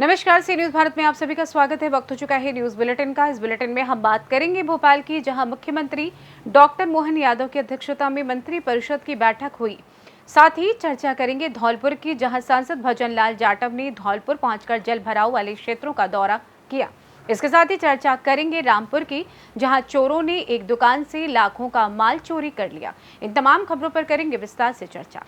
नमस्कार, सी न्यूज भारत में आप सभी का स्वागत है। वक्त हो चुका है न्यूज बुलेटिन का। इस बुलेटिन में हम बात करेंगे भोपाल की, जहां मुख्यमंत्री डॉक्टर मोहन यादव की अध्यक्षता में मंत्री परिषद की बैठक हुई। साथ ही चर्चा करेंगे धौलपुर की, जहां सांसद भजनलाल जाटव ने धौलपुर पहुंचकर जल भराव वाले क्षेत्रों का दौरा किया। इसके साथ ही चर्चा करेंगे रामपुर की, जहां चोरों ने एक दुकान से लाखों का माल चोरी कर लिया। इन तमाम खबरों पर करेंगे विस्तार से चर्चा।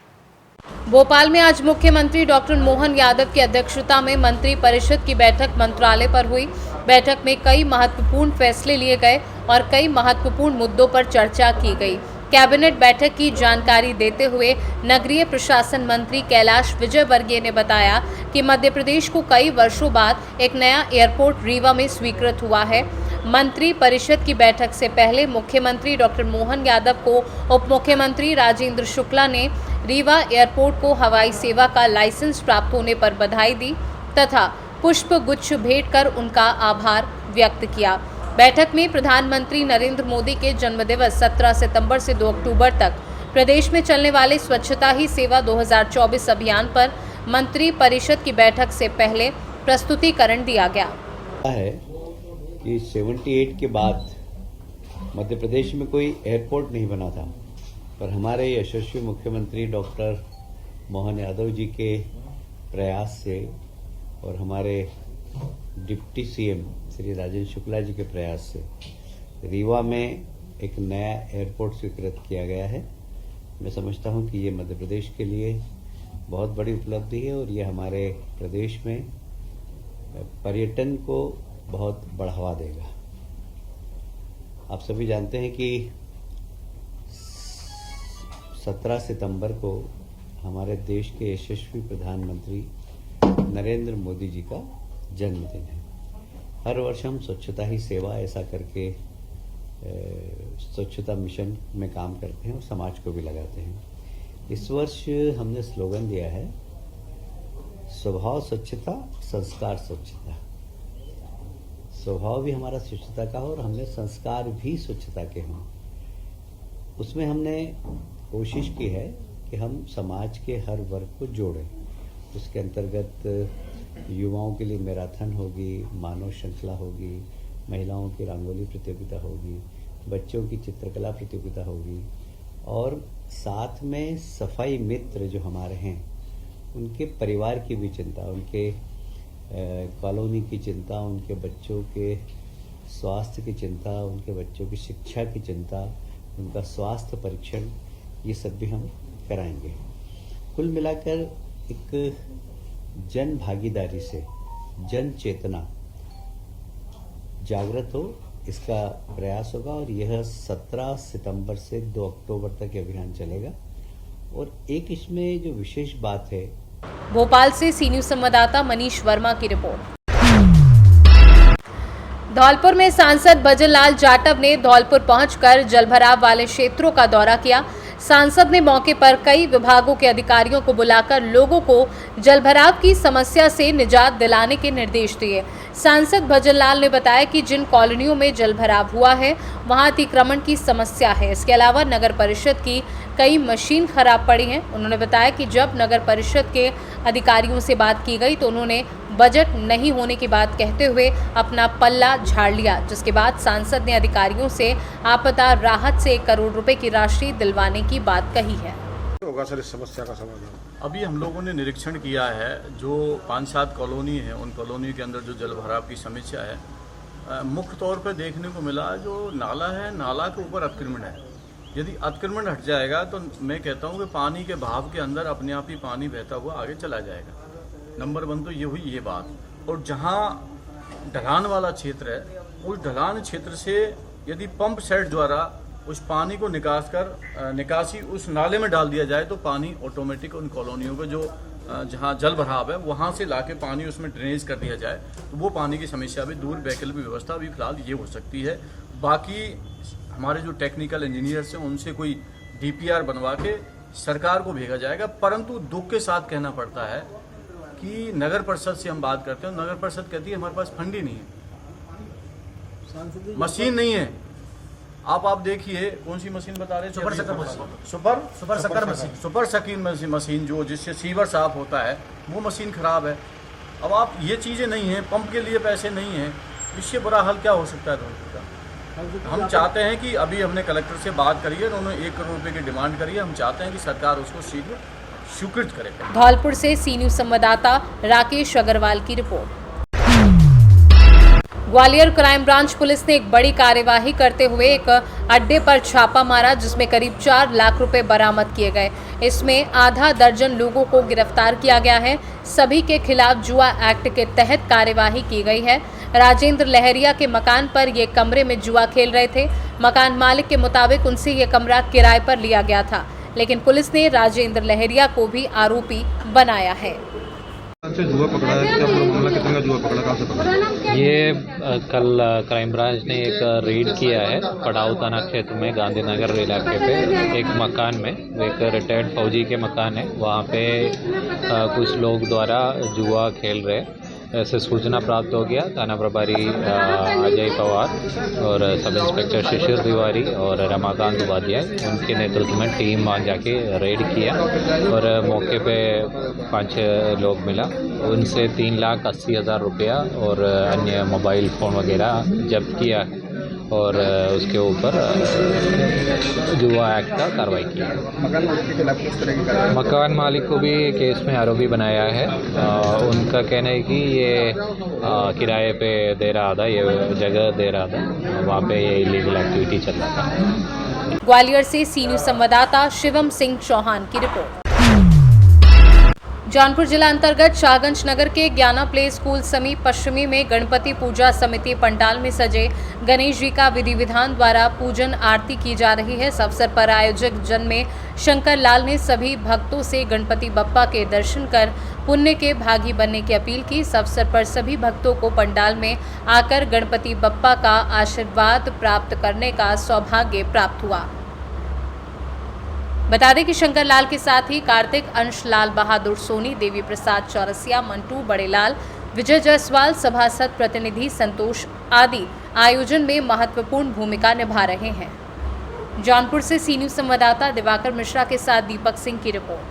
भोपाल में आज मुख्यमंत्री डॉक्टर मोहन यादव की अध्यक्षता में मंत्री परिषद की बैठक मंत्रालय पर हुई। बैठक में कई महत्वपूर्ण फैसले लिए गए और कई महत्वपूर्ण मुद्दों पर चर्चा की गई। कैबिनेट बैठक की जानकारी देते हुए नगरीय प्रशासन मंत्री कैलाश विजयवर्गीय ने बताया कि मध्य प्रदेश को कई वर्षों बाद एक नया एयरपोर्ट रीवा में स्वीकृत हुआ है। मंत्री परिषद की बैठक से पहले मुख्यमंत्री डॉक्टर मोहन यादव को उप मुख्यमंत्री राजेंद्र शुक्ला ने रीवा एयरपोर्ट को हवाई सेवा का लाइसेंस प्राप्त होने पर बधाई दी तथा पुष्प गुच्छ भेंट कर उनका आभार व्यक्त किया। बैठक में प्रधानमंत्री नरेंद्र मोदी के जन्मदिवस 17 सितंबर से 2 अक्टूबर तक प्रदेश में चलने वाले स्वच्छता ही सेवा 2024 अभियान पर मंत्री परिषद की बैठक से पहले प्रस्तुतिकरण दिया गया है कि 78 के बाद मध्य प्रदेश में कोई एयरपोर्ट नहीं बना था, पर हमारे यशस्वी मुख्यमंत्री डॉक्टर मोहन यादव जी के प्रयास से और हमारे डिप्टी सीएम श्री राजेंद्र शुक्ला जी के प्रयास से रीवा में एक नया एयरपोर्ट स्वीकृत किया गया है। मैं समझता हूं कि ये मध्य प्रदेश के लिए बहुत बड़ी उपलब्धि है और ये हमारे प्रदेश में पर्यटन को बहुत बढ़ावा देगा। आप सभी जानते हैं कि 17 सितंबर को हमारे देश के यशस्वी प्रधानमंत्री नरेंद्र मोदी जी का जन्मदिन है। हर वर्ष हम स्वच्छता ही सेवा ऐसा करके स्वच्छता मिशन में काम करते हैं और समाज को भी लगाते हैं। इस वर्ष हमने स्लोगन दिया है, स्वभाव स्वच्छता, संस्कार स्वच्छता। स्वभाव भी हमारा स्वच्छता का हो और हमने संस्कार भी स्वच्छता के हों। उसमें हमने कोशिश की है कि हम समाज के हर वर्ग को जोड़ें। उसके अंतर्गत युवाओं के लिए मैराथन होगी, मानव श्रृंखला होगी, महिलाओं की रंगोली प्रतियोगिता होगी, बच्चों की चित्रकला प्रतियोगिता होगी और साथ में सफाई मित्र जो हमारे हैं उनके परिवार की भी चिंता, उनके कॉलोनी की चिंता, उनके बच्चों के स्वास्थ्य की चिंता, उनके बच्चों की शिक्षा की चिंता, उनका स्वास्थ्य परीक्षण, ये सब भी हम कराएंगे। कुल मिलाकर एक जन भागीदारी से जन चेतना जागृत हो, इसका प्रयास होगा और यह 17 सितंबर से 2 अक्टूबर तक अभियान चलेगा। और एक इसमें जो विशेष बात है, भोपाल से सी न्यूज संवाददाता मनीष वर्मा की रिपोर्ट। धौलपुर में सांसद भजनलाल जाटव ने धौलपुर पहुंचकर जलभराव वाले क्षेत्रों का दौरा किया। सांसद ने मौके पर कई विभागों के अधिकारियों को बुलाकर लोगों को जलभराव की समस्या से निजात दिलाने के निर्देश दिए। सांसद भजनलाल ने बताया कि जिन कॉलोनियों में जलभराव हुआ है वहां अतिक्रमण की समस्या है। इसके अलावा नगर परिषद की कई मशीन खराब पड़ी हैं। उन्होंने बताया कि जब नगर परिषद के अधिकारियों से बात की गई तो उन्होंने बजट नहीं होने की बात कहते हुए अपना पल्ला झाड़ लिया, जिसके बाद सांसद ने अधिकारियों से आपदा राहत से 1 करोड़ रुपए की राशि दिलवाने की बात कही है। होगा सर इस समस्या का समाधान? अभी हम लोगों ने निरीक्षण किया है, जो 5-7 कॉलोनी है उन कॉलोनी के अंदर जो जलभराव की समस्या है, मुख्य तौर पर देखने को मिला जो नाला है, नाला के ऊपर अतिक्रमण है। यदि अतिक्रमण हट जाएगा तो मैं कहता हूँ कि पानी के बहाव के अंदर अपने आप ही पानी बहता हुआ आगे चला जाएगा। नंबर 1 तो ये हुई ये बात। और जहाँ ढलान वाला क्षेत्र है, उस ढलान क्षेत्र से यदि पंप सेट द्वारा उस पानी को निकासी उस नाले में डाल दिया जाए तो पानी ऑटोमेटिक उन कॉलोनियों को जो जहाँ जल भराव है वहाँ से लाके पानी उसमें ड्रेनेज कर दिया जाए तो वो पानी की समस्या भी दूर, वैकल्पिक व्यवस्था भी फिलहाल ये हो सकती है। बाकी हमारे जो टेक्निकल इंजीनियर्स हैं उनसे कोई DPR बनवा के सरकार को भेजा जाएगा। परंतु दुख के साथ कहना पड़ता है कि नगर परिषद से हम बात करते हैं, नगर परिषद कहती है हमारे पास फंड ही नहीं है, मशीन नहीं है। आप देखिए कौन सी मशीन बता रहे हैं? सुपर शक्कर मशीन जो जिससे सीवर साफ होता है वो मशीन खराब है। अब आप ये चीज़ें नहीं हैं, पंप के लिए पैसे नहीं हैं, इससे बुरा हाल क्या हो सकता है धौलपुर का। हम चाहते हैं कि अभी हमने कलेक्टर से बात करी है, उन्होंने 1 करोड़ रुपए की डिमांड करी है। हम चाहते हैं कि सरकार उसको शीघ्र स्वीकृत करे। धौलपुर से सी न्यूज संवाददाता राकेश अग्रवाल की report. Gwalior crime branch police ने एक बड़ी कार्यवाही करते हुए एक अड्डे पर छापा मारा, जिसमें करीब 4 लाख रुपए बरामद किए गए। इसमें आधा दर्जन लोगों को गिरफ्तार किया गया है। सभी के खिलाफ जुआ एक्ट के तहत कार्यवाही की गई है। राजेंद्र लहरिया के मकान पर ये कमरे में जुआ खेल रहे थे। मकान मालिक के मुताबिक उनसे ये कमरा किराए पर लिया गया था, लेकिन पुलिस ने राजेंद्र लहरिया को भी आरोपी बनाया है। जुआ पकड़ा है, क्या पूरा मामला, कितने का जुआ पकड़ा, कहाँ से पकड़ा? ये कल क्राइम ब्रांच ने एक रेड किया है पड़ाव थाना क्षेत्र में गांधीनगर इलाके पे एक मकान में, एक रिटायर्ड फौजी के मकान है। वहाँ पे कुछ लोग द्वारा जुआ खेल रहे, ऐसे सूचना प्राप्त हो गया। थाना प्रभारी अजय पवार और सब इंस्पेक्टर शिशिर तिवारी और रमाकांत उपाध्याय, उनके नेतृत्व में टीम वहाँ जाके रेड किया और मौके पे 5 लोग मिला। उनसे 3,80,000 रुपया और अन्य मोबाइल फ़ोन वगैरह जब्त किया है और उसके ऊपर जुआ एक्ट का कार्रवाई की है। मकान मालिक के खिलाफ किस तरह की कार्रवाई? मकान मालिक को भी केस में आरोपी बनाया है। उनका कहना है कि ये किराए पे दे रहा था, ये जगह दे रहा था, वहाँ पे ये इलीगल एक्टिविटी चल रहा था। ग्वालियर से सी न्यूज संवाददाता शिवम सिंह चौहान की रिपोर्ट। जौनपुर जिला अंतर्गत शाहगंज नगर के ज्ञाना प्ले स्कूल समीप पश्चिमी में गणपति पूजा समिति पंडाल में सजे गणेश जी का विधि विधान द्वारा पूजन आरती की जा रही है। इस अवसर पर आयोजक जन में शंकर लाल ने सभी भक्तों से गणपति बप्पा के दर्शन कर पुण्य के भागी बनने की अपील की। इस अवसर पर सभी भक्तों को पंडाल में आकर गणपति बप्पा का आशीर्वाद प्राप्त करने का सौभाग्य प्राप्त हुआ। बता दें कि शंकर लाल के साथ ही कार्तिक, अंश लाल बहादुर सोनी, देवी प्रसाद चौरसिया, मंटू बड़ेलाल, विजय जायसवाल, सभासद प्रतिनिधि संतोष आदि आयोजन में महत्वपूर्ण भूमिका निभा रहे हैं। जौनपुर से सी न्यूज संवाददाता दिवाकर मिश्रा के साथ दीपक सिंह की रिपोर्ट।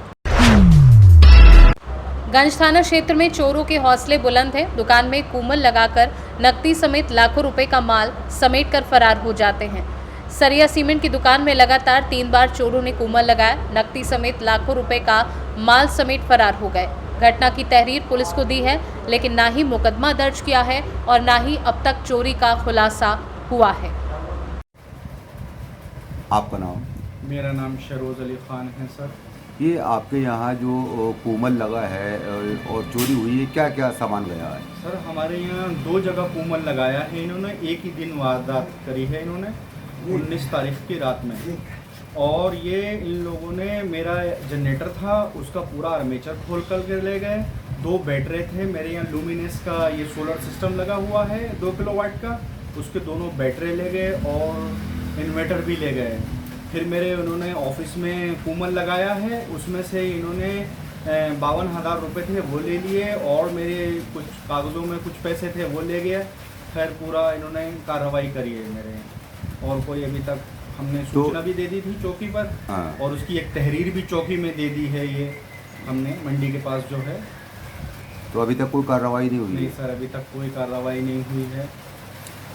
गंज थाना क्षेत्र में चोरों के हौसले बुलंद हैं। दुकान में कूमल लगाकर नकदी समेत लाखों रुपए का माल समेट कर फरार हो जाते हैं। सरिया सीमेंट की दुकान में लगातार 3 बार चोरों ने कूमल लगाया, नकदी समेत लाखों रुपए का माल समेट फरार हो गए। घटना की तहरीर पुलिस को दी है, लेकिन ना ही मुकदमा दर्ज किया है और ना ही अब तक चोरी का खुलासा हुआ है। आपका नाम? मेरा नाम शरोज अली खान है सर। ये आपके यहाँ जो कूमल लगा है और चोरी हुई है, क्या क्या सामान गया है? सर हमारे यहाँ 2 जगह कूमल लगाया है इन्होंने, एक ही दिन वारदात करी है इन्होंने 19 तारीख की रात में। और ये इन लोगों ने, मेरा जनरेटर था उसका पूरा आर्मेचर खोल कर ले गए। 2 बैटरी थे मेरे यहाँ, लूमिनस का ये सोलर सिस्टम लगा हुआ है 2 किलोवाट का, उसके दोनों बैटरी ले गए और इन्वर्टर भी ले गए। फिर मेरे उन्होंने ऑफिस में कूमल लगाया है, उसमें से इन्होंने 52,000 रुपये थे वो ले लिए और मेरे कुछ कागज़ों में कुछ पैसे थे वो ले गए। खैर पूरा इन्होंने कार्रवाई करी है मेरे यहाँ। और कोई अभी तक हमने सूचना भी दे दी थी चौकी पर, और उसकी एक तहरीर भी चौकी में दे दी है ये हमने, मंडी के पास जो है। तो अभी तक कोई कार्रवाई नहीं हुई? नहीं सर, अभी तक कोई कार्रवाई नहीं हुई है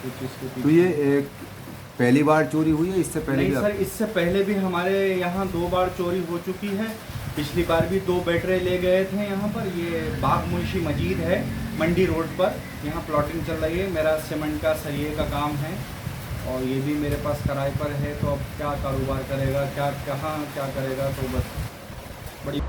कुछ इसके। तो ये एक पहली बार चोरी हुई है, इससे पहले? नहीं सर, इससे पहले भी हमारे यहाँ 2 बार चोरी हो चुकी है। पिछली बार भी 2 बैटरी ले गए थे यहाँ पर। ये बाग मुंशी मजीद है मंडी रोड पर, यहाँ प्लॉटिंग चल रही है। मेरा सीमेंट का सरिये का काम है और ये भी मेरे पास किराए पर है। तो अब क्या कारोबार करेगा, क्या करेगा, तो बस बड़ी।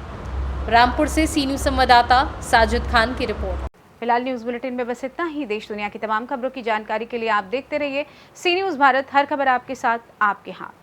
रामपुर से सी न्यूज संवाददाता साजिद खान की रिपोर्ट। फिलहाल न्यूज बुलेटिन में बस इतना ही। देश दुनिया की तमाम खबरों की जानकारी के लिए आप देखते रहिए सी न्यूज भारत। हर खबर आपके साथ, आपके हाथ।